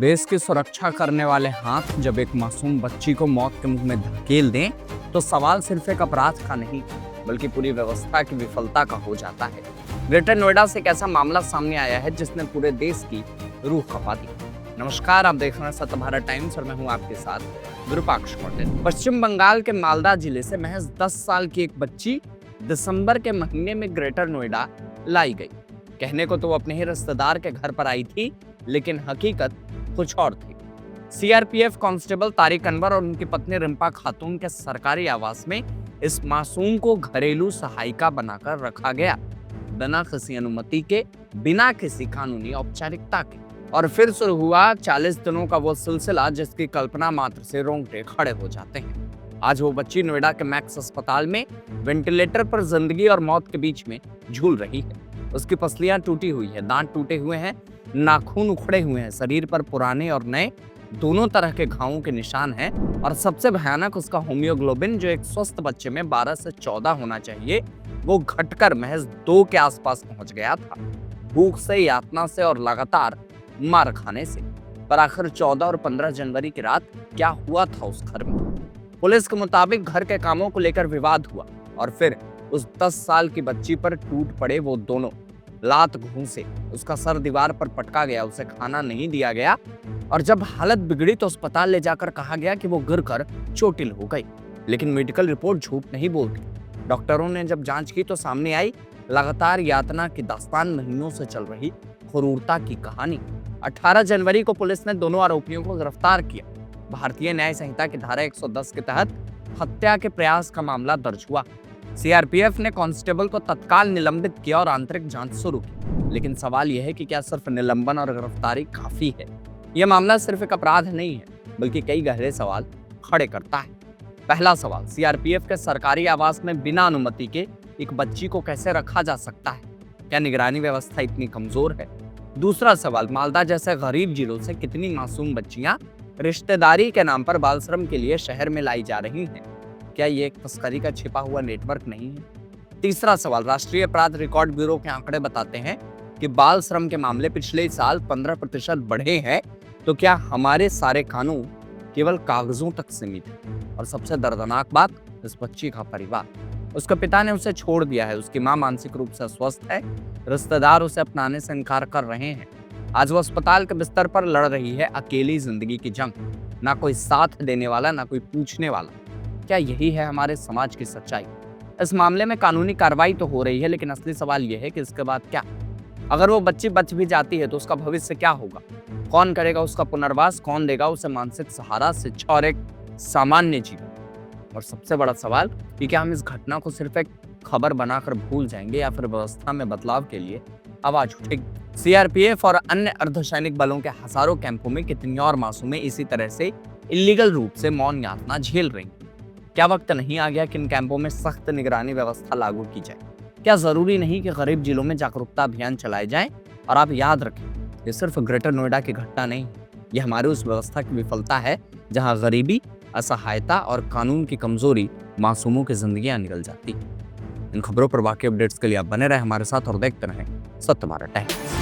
देश की सुरक्षा करने वाले हाथ जब एक मासूम बच्ची को मौत के मुंह में धकेल दें तो सवाल सिर्फ एक अपराध का नहीं बल्कि पूरी व्यवस्था की विफलता का हो जाता है। ग्रेटर नोएडा से एक ऐसा मामला सामने आया है जिसने पूरे देश की रूह खपा दी। नमस्कार, आप देख रहे हैं सत्य भारत टाइम्स और मैं हूं आपके साथ विरूपाक्ष मॉडल। पश्चिम बंगाल के मालदा जिले से महज 10 साल की एक बच्ची दिसंबर के महीने में ग्रेटर नोएडा लाई गई। कहने को तो वो अपने ही रिश्तेदार के घर पर आई थी, लेकिन हकीकत कुछ और थी। सीआरपीएफ कांस्टेबल तारिक अनवर और उनकी पत्नी रिम्पा खातून के सरकारी आवास में इस मासूम को घरेलू सहायिका बनाकर रखा गया, बिना किसी अनुमति के, बिना किसी कानूनी औपचारिकता के। और फिर शुरू हुआ 40 दिनों का वो सिलसिला जिसकी कल्पना मात्र से रोंगटे खड़े हो जाते हैं। आज वो बच्ची नोएडा के मैक्स अस्पताल में वेंटिलेटर पर जिंदगी और मौत के बीच में झूल रही है। उसकी पसलियां टूटी हुई है, दांत टूटे हुए हैं, नाखून उखड़े हुए हैं, शरीर पर पुराने और नए दोनों तरह के घावों के निशान हैं और सबसे भयानक उसका होमियोग्लोबिन, जो एक स्वस्थ बच्चे में 12 से 14 होना चाहिए, वो घटकर महज 2 के आसपास पहुंच गया था। भूख से, यातना से और लगातार मार खाने से। पर आखिर 14 और 15 जनवरी की रात क्या हुआ था उस घर में? पुलिस के मुताबिक घर के कामों को लेकर विवाद हुआ और फिर उस 10 साल की बच्ची पर टूट पड़े वो दोनों। लात घूंसे, उसका सर दीवार पर पटका गया, उसे खाना नहीं दिया गया और जब हालत बिगड़ी तो अस्पताल ले जाकर कहा गया कि वो गिरकर चोटिल हो गई। लेकिन मेडिकल रिपोर्ट झूठ नहीं बोलती। डॉक्टरों ने जब जांच की तो सामने आई लगातार यातना की दास्तान, महीनों से चल रही क्रूरता की कहानी। 18 जनवरी को पुलिस ने दोनों आरोपियों को गिरफ्तार किया। भारतीय न्याय संहिता की धारा 110 के तहत हत्या के प्रयास का मामला दर्ज हुआ। सीआरपीएफ ने कांस्टेबल को तत्काल निलंबित किया और आंतरिक जांच शुरू की। लेकिन सवाल यह है कि क्या सिर्फ निलंबन और गिरफ्तारी काफी है? यह मामला सिर्फ एक अपराध नहीं है बल्कि कई गहरे सवाल खड़े करता है। पहला सवाल, सीआरपीएफ के सरकारी आवास में बिना अनुमति के एक बच्ची को कैसे रखा जा सकता है? क्या निगरानी व्यवस्था इतनी कमजोर है? दूसरा सवाल, मालदा जैसे गरीब जिलों से कितनी मासूम बच्चियां रिश्तेदारी के नाम पर बाल श्रम के लिए शहर में लाई जा रही हैं? क्या ये एक तस्करी का छिपा हुआ नेटवर्क नहीं है? तीसरा सवाल, राष्ट्रीय अपराध रिकॉर्ड ब्यूरो के आंकड़े बताते हैं कि बाल श्रम के मामले पिछले साल 15% बढ़े हैं, तो क्या हमारे सारे कानून केवल कागजों तक सीमित है? और सबसे दर्दनाक बात, इस बच्ची का परिवार, उसके पिता ने उसे छोड़ दिया है, उसकी मां मानसिक रूप से अस्वस्थ है, रिश्तेदार उसे अपनाने से इनकार कर रहे हैं। आज वो अस्पताल के बिस्तर पर लड़ रही है अकेली जिंदगी की जंग, ना कोई साथ देने वाला, ना कोई पूछने वाला। क्या यही है हमारे समाज की सच्चाई? इस मामले में कानूनी कार्रवाई तो हो रही है, लेकिन असली सवाल यह है कि इसके बाद क्या? अगर वो बच्ची बच भी जाती है तो उसका भविष्य क्या होगा? कौन करेगा उसका पुनर्वास? कौन देगा उसे मानसिक सहारा, शिक्षा और एक सामान्य जीवन? और सबसे बड़ा सवाल कि क्या हम इस घटना को सिर्फ एक खबर बनाकर भूल जाएंगे या फिर व्यवस्था में बदलाव के लिए आवाज उठेगी? सीआरपीएफ और अन्य अर्धसैनिक बलों के हजारों कैंपों में कितनी और मासूमें इसी तरह से इलीगल रूप से मौन यातना झेल रही। क्या वक्त नहीं आ गया कि इन कैंपों में सख्त निगरानी व्यवस्था लागू की जाए? क्या जरूरी नहीं कि गरीब जिलों में जागरूकता अभियान चलाए जाएं? और आप याद रखें, ये सिर्फ ग्रेटर नोएडा की घटना नहीं है, ये हमारी उस व्यवस्था की विफलता है जहां गरीबी, असहायता और कानून की कमजोरी मासूमों की जिंदगियां निकल जाती। इन खबरों पर बाकी अपडेट्स के लिए आप बने रहे हमारे साथ और देखते रहें सत्य भारत टाइम्स।